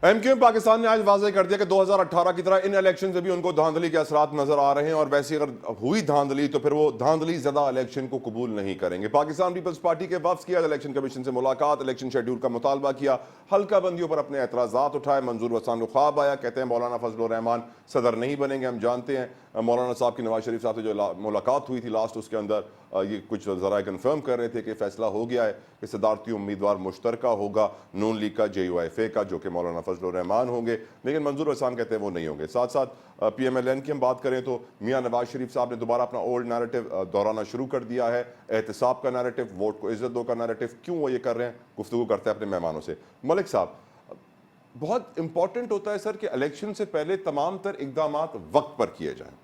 MQM Pakistan ने आज वाज़ेह कर दिया कि 2018 की तरह इन इलेक्शन से भी उनको धांधली के असरात नजर आ रहे हैं और वैसे अगर हुई धांधली तो फिर वो धांधली ज़दा इलेक्शन को कबूल नहीं करेंगे। पाकिस्तान पीपल्स पार्टी के वफ्द की आज इलेक्शन कमीशन से मुलाकात, इलेक्शन शेड्यूल का मुतालबा किया, हल्का बंदियों पर अपने एतराज़ात उठाए। मंजूर वसान को ख्वाब आया, कहते हैं मौलाना फजल रहमान सदर नहीं बनेंगे। हम जानते हैं मौलाना साहब की नवाज शरीफ साहब से जो मुलाकात हुई थी लास्ट, उसके अंदर ये कुछ ज़रा कन्फर्म कर रहे थे कि फैसला हो गया है कि सदारती उम्मीदवार मुश्तरका होगा नून लीग का, JUIFA का, जो कि मौलाना फजल रहमान होंगे। लेकिन मंजूर हसन कहते हैं वो नहीं होंगे। साथ साथ PMLN की हम बात करें तो मियाँ नवाज शरीफ साहब ने दोबारा अपना ओल्ड नैरेटिव दोहराना शुरू कर दिया है। एहतसाब का नैरेटिव, वोट को इज्जत दो का नैरेटिव। क्यों वो ये कर रहे हैं, गुफ्तगू करते हैं अपने मेहमानों से। मलिक साहब, बहुत इंपॉर्टेंट होता है सर कि इलेक्शन से पहले तमाम तर इकदाम वक्त पर किए जाएं।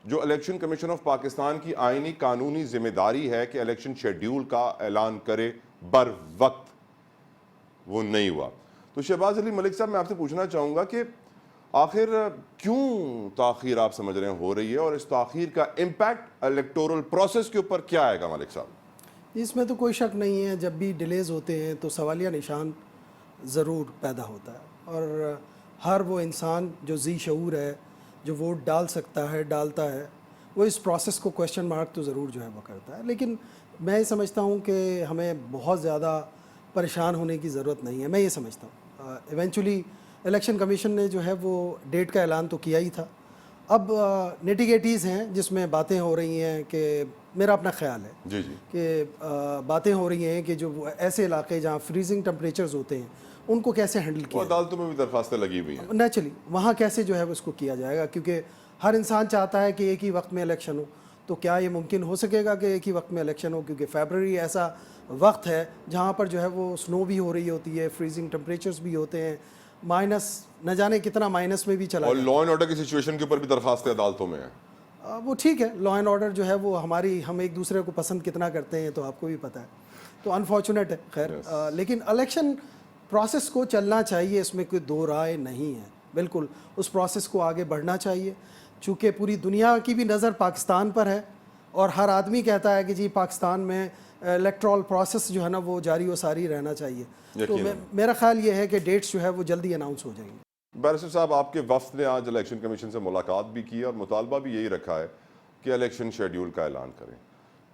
जो इलेक्शन कमीशन ऑफ पाकिस्तान की आईनी कानूनी जिम्मेदारी है कि इलेक्शन शेड्यूल का ऐलान करे बर वक्त, वो नहीं हुआ। तो शहबाज अली मलिक साहब, मैं आपसे पूछना चाहूँगा कि आखिर क्यों ताख़ीर आप समझ रहे हैं हो रही है और इस ताख़ीर का इम्पैक्ट इलेक्टोरल प्रोसेस के ऊपर क्या आएगा मलिक साहब? इसमें तो कोई शक नहीं है, जब भी डिलेज़ होते हैं तो सवालिया निशान ज़रूर पैदा होता है और हर वो इंसान जो जी शऊर है, जो वोट डाल सकता है, डालता है, वो इस प्रोसेस को क्वेश्चन मार्क तो ज़रूर जो है वो करता है। लेकिन मैं ये समझता हूँ कि हमें बहुत ज़्यादा परेशान होने की ज़रूरत नहीं है। मैं ये समझता हूँ इवेंचुअली इलेक्शन कमीशन ने जो है वो डेट का ऐलान तो किया ही था। अब नेटिगेटीज़ हैं जिसमें बातें हो रही हैं कि मेरा अपना ख्याल है जी जी कि बातें हो रही हैं कि जो ऐसे इलाके जहाँ फ्रीजिंग टेम्परेचर्स होते हैं उनको कैसे हैंडल किया, अदालतों में भी दरखास्तें लगी हुई हैं नेचुरली वहाँ कैसे जो है वो इसको किया जाएगा, क्योंकि हर इंसान चाहता है कि एक ही वक्त में इलेक्शन हो। तो क्या ये मुमकिन हो सकेगा कि एक ही वक्त में इलेक्शन हो, क्योंकि फरवरी ऐसा वक्त है जहाँ पर जो है वो स्नो भी हो रही होती है, फ्रीजिंग टेम्परेचर्स भी होते हैं, माइनस न जाने कितना माइनस में भी चला और जाए। लॉ एंड ऑर्डर की सिचुएशन के ऊपर भी दरखास्तें अदालतों में है। वो ठीक है, लॉ एंड ऑर्डर जो है वो हम एक दूसरे को पसंद कितना करते हैं तो आपको भी पता है, तो अनफॉर्चुनेट है खैर। लेकिन इलेक्शन प्रोसेस को चलना चाहिए, इसमें कोई दो राय नहीं है। बिल्कुल उस प्रोसेस को आगे बढ़ना चाहिए, चूँकि पूरी दुनिया की भी नज़र पाकिस्तान पर है और हर आदमी कहता है कि जी पाकिस्तान में इलेक्ट्रल प्रोसेस जो है ना वो जारी व सारी रहना चाहिए। तो मेरा ख्याल ये है कि डेट्स जो है वो जल्दी अनाउंस हो जाएंगे। बैरिस्टर साहब, आपके वफ्द ने आज इलेक्शन कमीशन से मुलाकात भी की और मुतालबा भी यही रखा है कि इलेक्शन शेड्यूल का ऐलान करें।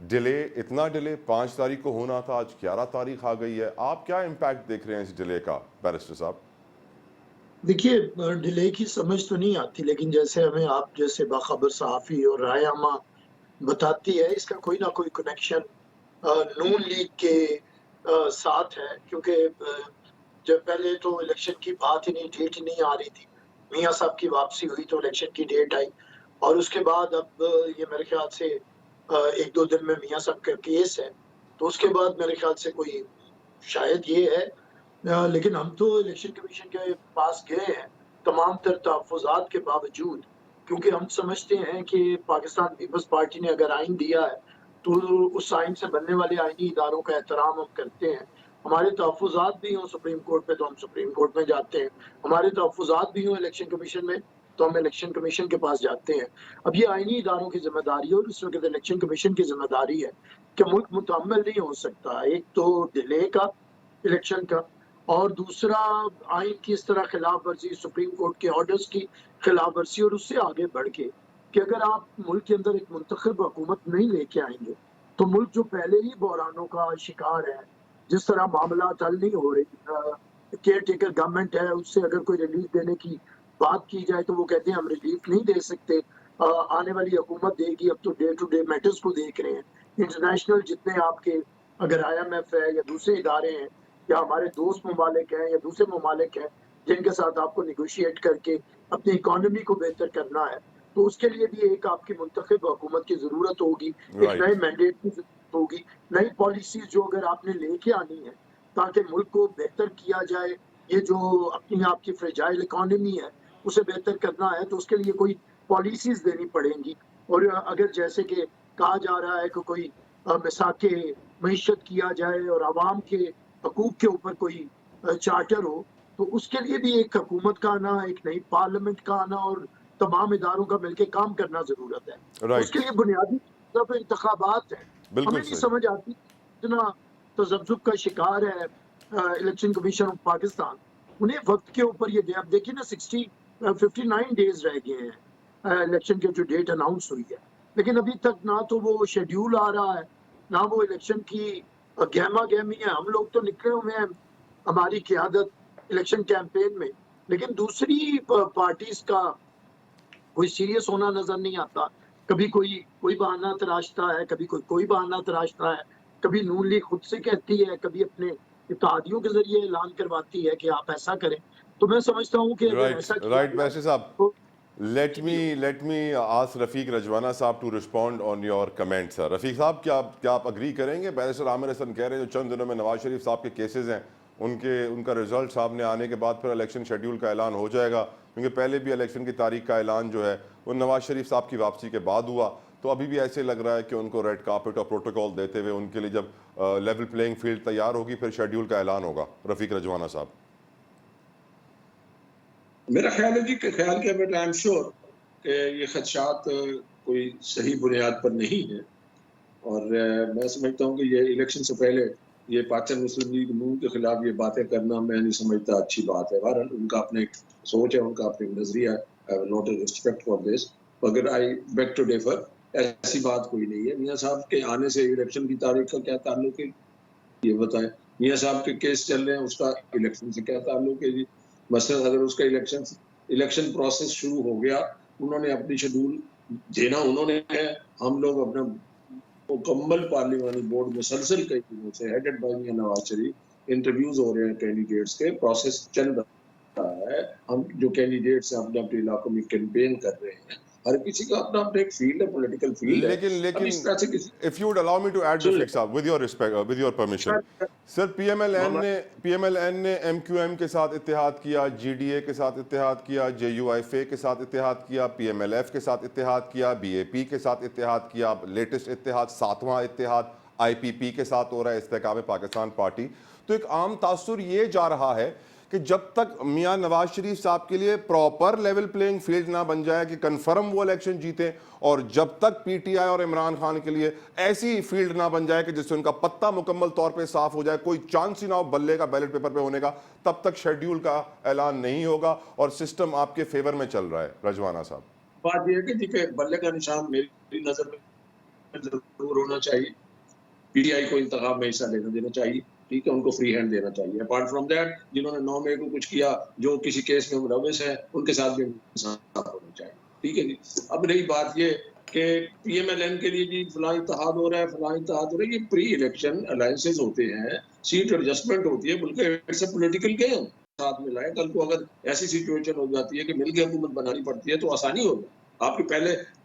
डिले, इतना डिले 5 तारीख को होना था, आज 11 तारीख आ गई है। आप क्या इम्पैक्ट देख रहे हैं इस डिले का बैरिस्टर साहब? देखिए, डिले की समझ तो नहीं आती, लेकिन जैसे हमें आप जैसे बाखबर सहाफ़ी और राय आमा बताती है, इसका कोई ना कोई कनेक्शन नून लीग के साथ है। क्योंकि जब पहले तो इलेक्शन की बात ही नहीं, डेट ही नहीं आ रही थी। मियाँ साहब की वापसी हुई तो इलेक्शन की डेट आई और उसके बाद अब ये मेरे ख्याल से 1-2 दिन में मियाँ साहब का केस है, तो उसके बाद मेरे ख्याल से कोई शायद ये है। लेकिन हम तो इलेक्शन कमीशन के पास गए हैं तमाम तर तहफ़्फ़ुज़ात के बावजूद, क्योंकि हम समझते हैं कि पाकिस्तान पीपल्स पार्टी ने अगर आइन दिया है तो उस आइन से बनने वाले आइनी इदारों का एहतराम हम करते हैं। हमारे तहफ़्फ़ुज़ात भी हों सुप्रीम कोर्ट पे तो हम सुप्रीम कोर्ट में जाते हैं, हमारे तहफ़्फ़ुज़ात भी हों इलेक्शन कमीशन में तो हम इलेक्शन कमीशन के पास जाते हैं। अब ये आइनी इदारों की ज़िम्मेदारी है और इस वक़्त इलेक्शन कमीशन की ज़िम्मेदारी है कि मुल्क मुतअम्मिल नहीं हो सकता। एक तो डिले का, इलेक्शन का, और दूसरा आइन की इस तरह खिलाफ वर्जी, सुप्रीम कोर्ट के ऑर्डर्स की खिलाफ वर्जी, और उससे आगे बढ़ के कि अगर आप मुल्क के अंदर एक मुंतखब हुकूमत नहीं लेके आएंगे तो मुल्क जो पहले ही बहरानों का शिकार है, जिस तरह मामला हल नहीं हो रही, केयर टेकर गवर्नमेंट है, उससे अगर कोई रिलीफ देने की बात की जाए तो वो कहते हैं हम रिलीफ नहीं दे सकते, आने वाली हुकूमत देगी। अब तो डे टू डे मैटर्स को देख रहे हैं। इंटरनेशनल जितने आपके अगर IMF है या दूसरे इदारे हैं या हमारे दोस्त ममालिक हैं या दूसरे ममालिक हैं जिनके साथ आपको निगोशिएट करके अपनी इकोनॉमी को बेहतर करना है, तो उसके लिए भी एक आपकी मुंतखब हुकूमत की ज़रूरत होगी, एक नए मैंडेट की ज़रूरत होगी, नई पॉलिसीज़ जो अगर आपने लेके आनी है ताकि मुल्क को बेहतर किया जाए। ये जो अपनी आपकी फ्रेजाइल इकोनॉमी है उसे बेहतर करना है तो उसके लिए कोई पॉलिसीज़ देनी पड़ेंगी। और अगर जैसे कि कहा जा रहा है कि कोई मिसाके मईशत किया जाए और आवाम के हकूक़ के ऊपर कोई चार्टर हो, तो उसके लिए भी एक हुकूमत का आना, एक नई पार्लियामेंट का आना और तमाम इदारों का मिलके काम करना ज़रूरत है। उसके लिए बुनियादी सब इंतखाबात हैं। हमें नहीं समझ आती इतना तज़ब्ज़ुब का शिकार है इलेक्शन कमीशन ऑफ पाकिस्तान। उन्हें वक्त के ऊपर ये दे। अब देखिए ना 59 डेज रह गए हैं इलेक्शन के जो डेट अनाउंस हुई है, लेकिन अभी तक ना तो वो शेड्यूल आ रहा है, ना वो इलेक्शन की गहमा गहमी है। हम लोग तो निकले हुए हैं हमारी क़यादत इलेक्शन कैंपेन में, लेकिन दूसरी पार्टीज का कोई सीरियस होना नजर नहीं आता। कभी कोई बहाना तराशता है, कभी कोई बहाना तराशता है, कभी नून लीग खुद से कहती है, कभी अपने इत्तेहादियों के जरिए ऐलान करवाती है कि आप ऐसा करें। तो मैं समझता हूँ कि अगर ऐसा किया राइट गया बैरिस्टर साहब, तो let me ask रफीक रजवाना साहब to respond on your comment sir। Rafiq साहब, क्या आप अग्री करेंगे? बैरिस्टर आमिर हसन कह रहे हैं जो चंद दिनों में नवाज शरीफ साहब के केसेस हैं उनका रिजल्ट सामने आने के बाद फिर इलेक्शन शेड्यूल का ऐलान हो जाएगा, क्योंकि पहले भी इलेक्शन की तारीख का ऐलान जो है वो नवाज शरीफ साहब की वापसी के बाद हुआ, तो अभी भी ऐसे लग रहा है कि उनको रेड कार्पेट और प्रोटोकॉल देते हुए उनके लिए जब लेवल प्लेइंग फील्ड तैयार होगी फिर शेड्यूल का ऐलान होगा। रफीक रजवाना साहब, मेरा ख्याल है जी कि ख्याल के बट आई एम श्योर कि ये खदशात कोई सही बुनियाद पर नहीं है, और मैं समझता हूँ कि ये इलेक्शन से पहले ये पाकिस्तान मुस्लिम लीग नून के खिलाफ ये बातें करना मैं नहीं समझता अच्छी बात है। बहरहाल उनका अपने सोच है, उनका अपनी नजरिया है, नॉट रिस्पेक्ट फॉर दिस, मगर आई बेग टू डिफर। ऐसी बात कोई नहीं है। मियाँ साहब के आने से इलेक्शन की तारीख का क्या ताल्लुक है ये बताएं। मियाँ साहब के केस चल रहे हैं, उसका इलेक्शन से क्या ताल्लुक है जी? मसलन अगर उसका इलेक्शन प्रोसेस शुरू हो गया, उन्होंने अपनी शेड्यूल देना उन्होंने है, हम लोग अपना मुकम्मल पार्लिमानी बोर्ड मुसलसल कई दिनों से हेडेड बाय मियां नवाज शरीफ इंटरव्यूज हो रहे हैं कैंडिडेट्स के, प्रोसेस चल रहा है। हम जो कैंडिडेट्स अपने अपने इलाकों में कैंपेन कर रहे हैं, हर किसी का अपना अपना एक फील्ड है, पॉलिटिकल फील्ड है। अब इस तरह से किसी if you would allow me to add Rafiq साहब with your respect with your permission sir, PMLN ने एमक्यूएम के साथ इत्तेहाद किया, जीडीए के साथ इत्तेहाद किया, जेयूआईफे के साथ इत्तेहाद किया, पीएमएलएफ के साथ इत्तेहाद किया, बीएपी के साथ इत्तेहाद किया, लेटेस्ट इत्तेहाद 7वां इत्तेहाद आईपीपी के साथ हो रहा है, इस्तेहकाम पाकिस्तान पार्टी। तो एक आम तासुर ये जा रहा है कि जब तक मियां नवाज शरीफ साहब के लिए प्रॉपर लेवल प्लेइंग फील्ड ना बन जाए कि कंफर्म वो इलेक्शन जीते, और जब तक पीटीआई और इमरान खान के लिए ऐसी फील्ड ना बन जाए कि जिससे उनका पत्ता मुकम्मल तौर पे साफ हो जाए, कोई चांस ही ना हो बल्ले का बैलेट पेपर पे होने का, तब तक शेड्यूल का ऐलान नहीं होगा और सिस्टम आपके फेवर में चल रहा है। रजवाना साहब, बात यह है कि देखिए बल्ले का निशान मेरी नजर में जरूर होना चाहिए। पीटीआई को इंतखाब में हिस्सा देना चाहिए, ठीक है, उनको फ्री हैंड देना चाहिए। अपार्ट फ्रॉम दैट, जिन्होंने 9 मई को कुछ किया, जो किसी केस में मुलविस है, उनके साथ भी इंसाफ होना चाहिए, ठीक है जी। अब रही बात ये कि पीएमएलएन के लिए जी फलां इत्तेहाद हो रहा है, फलां इत्तेहाद हो रहा है, ये प्री इलेक्शन अलायंसेज होते हैं, सीट एडजस्टमेंट होती है, बल्कि इट्स अ पॉलिटिकल गेम। साथ में लाए, कल को अगर ऐसी सिचुएशन हो जाती है कि मिलकर हुकूमत बनानी पड़ती है तो आसानी हो जाए, आपकी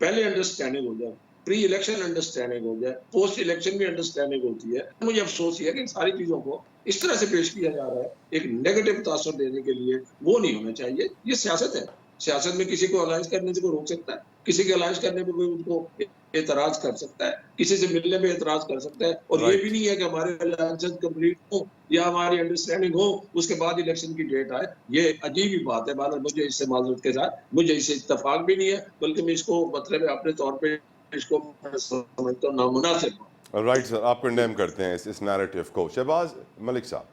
पहले अंडरस्टैंडिंग हो जाए, प्री इलेक्शन अंडरस्टैंडिंग हो जाए, पोस्ट इलेक्शन भी अंडरस्टैंडिंग होती है। मुझे अफसोस है कि इन सारी चीजों को इस तरह से पेश किया जा रहा है एक नेगेटिव तासुर देने के लिए, वो नहीं होना चाहिए। ये सियासत है, सियासत में किसी को अलायंस करने से कोई रोक सकता है, किसी के अलायंस करने पर कोई उनको एतराज कर सकता है, किसी से मिलने में एतराज कर सकता है, और ये भी नहीं है कि हमारे अलायंस कंप्लीट हो या हमारी अंडरस्टैंडिंग हो उसके बाद इलेक्शन की डेट आए। ये अजीब ही बात है। बार मुझे इससे माजूर के साथ मुझे इससे इत्तेफाक भी नहीं है, बल्कि मैं इसको मतलब अपने तौर पर इसको समझता हूँ नामुनासिब। राइट सर, आप कंडेम करते हैं इस नैरेटिव को। शहबाज मलिक साहब,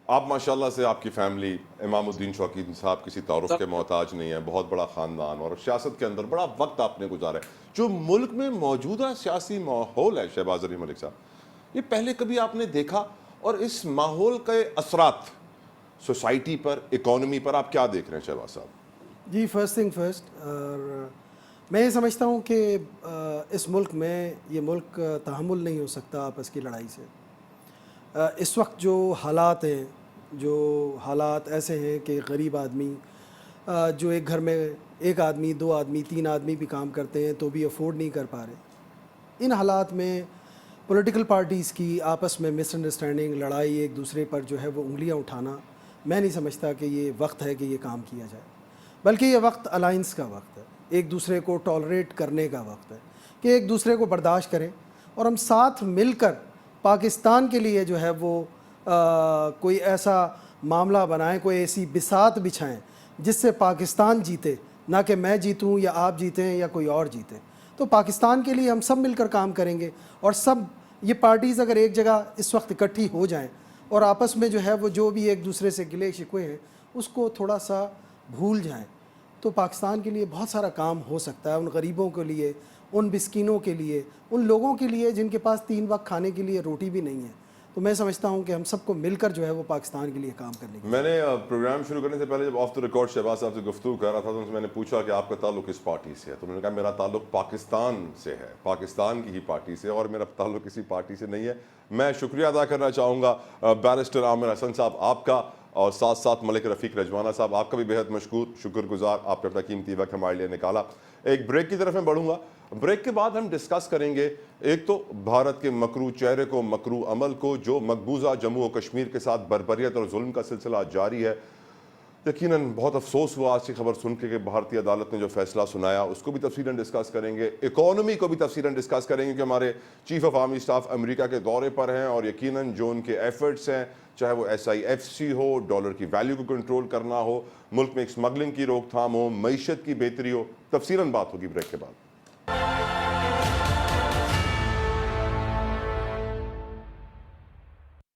आप माशाल्लाह से आपकी फैमिली इमामुद्दीन शौकीन साहब किसी तारुफ के मोहताज नहीं है, बहुत बड़ा ख़ानदान, और सियासत के अंदर बड़ा वक्त आपने गुजारा है। जो मुल्क में मौजूदा सियासी माहौल है शहबाज अली मलिक साहब, ये पहले कभी आपने देखा? और इस माहौल के असरात सोसाइटी पर, इकॉनमी पर आप क्या देख रहे हैं शहबाज साहब? जी, फर्स्ट थिंग फर्स्ट, और मैं ये समझता हूँ कि इस मुल्क में ये मुल्क तहम्मुल नहीं हो सकता आपस की लड़ाई से। इस वक्त जो हालात हैं, जो हालात ऐसे हैं कि गरीब आदमी जो एक घर में 1 आदमी, 2 आदमी, 3 आदमी भी काम करते हैं तो भी अफोर्ड नहीं कर पा रहे। इन हालात में पॉलिटिकल पार्टीज़ की आपस में मिसअंडरस्टैंडिंग, लड़ाई, एक दूसरे पर जो है वो उंगलियां उठाना, मैं नहीं समझता कि ये वक्त है कि ये काम किया जाए। बल्कि ये वक्त अलाइंस का वक्त है, एक दूसरे को टॉलरेट करने का वक्त है कि एक दूसरे को बर्दाश्त करें और हम साथ मिलकर पाकिस्तान के लिए जो है वो कोई ऐसा मामला बनाएं, कोई ऐसी बिसात बिछाएं जिससे पाकिस्तान जीते, ना कि मैं जीतूं या आप जीतें या कोई और जीते। तो पाकिस्तान के लिए हम सब मिलकर काम करेंगे, और सब ये पार्टीज़ अगर एक जगह इस वक्त इकट्ठी हो जाएं और आपस में जो है वो जो भी एक दूसरे से गिले शिकवे हैं उसको थोड़ा सा भूल जाएं, तो पाकिस्तान के लिए बहुत सारा काम हो सकता है, उन गरीबों के लिए, उन मिस्कीनों के लिए, उन लोगों के लिए जिनके पास 3 वक्त खाने के लिए रोटी भी नहीं है। तो मैं समझता हूँ कि हम सबको मिलकर जो है वो पाकिस्तान के लिए काम करने की। मैंने प्रोग्राम शुरू करने से पहले जब ऑफ द रिकॉर्ड शहबाज साहब से गुफ्तगू कर रहा था तो उनसे मैंने पूछा कि आपका ताल्लुक किस पार्टी से है, तो उन्होंने कहा मेरा ताल्लुक पाकिस्तान से है, पाकिस्तान की ही पार्टी से, और मेरा ताल्लुक किसी पार्टी से नहीं है। मैं शुक्रिया अदा करना चाहूँगा बैरिस्टर आमिर हसन साहब आपका, और साथ साथ मलिक रफ़ीक रजवाना साहब आपका भी बेहद मशकूर, शुक्रगुजार, आपने अपना कीमती वक्त हमारे लिए निकाला। एक ब्रेक की तरफ मैं बढ़ूँगा। ब्रेक के बाद हम डिस्कस करेंगे एक तो भारत के मकरू चेहरे को, मकरू अमल को, जो मकबूजा जम्मू और कश्मीर के साथ बर्बरियत और जुल्म का सिलसिला जारी है। यकीनन बहुत अफसोस हुआ आज की खबर सुन के कि भारतीय अदालत ने जो फैसला सुनाया उसको भी तफसीलन डिस्कस करेंगे, इकोनॉमी को भी तफसीलन डिस्कस करेंगे कि हमारे chief of army staff America के दौरे पर हैं और यकीनन जो उनके एफर्ट्स हैं, चाहे वो SIFC हो, डॉलर की वैल्यू को कंट्रोल करना हो, मुल्क में स्मगलिंग की रोकथाम हो, मईशत की बेहतरी हो, तफसीलन बात होगी ब्रेक के बाद।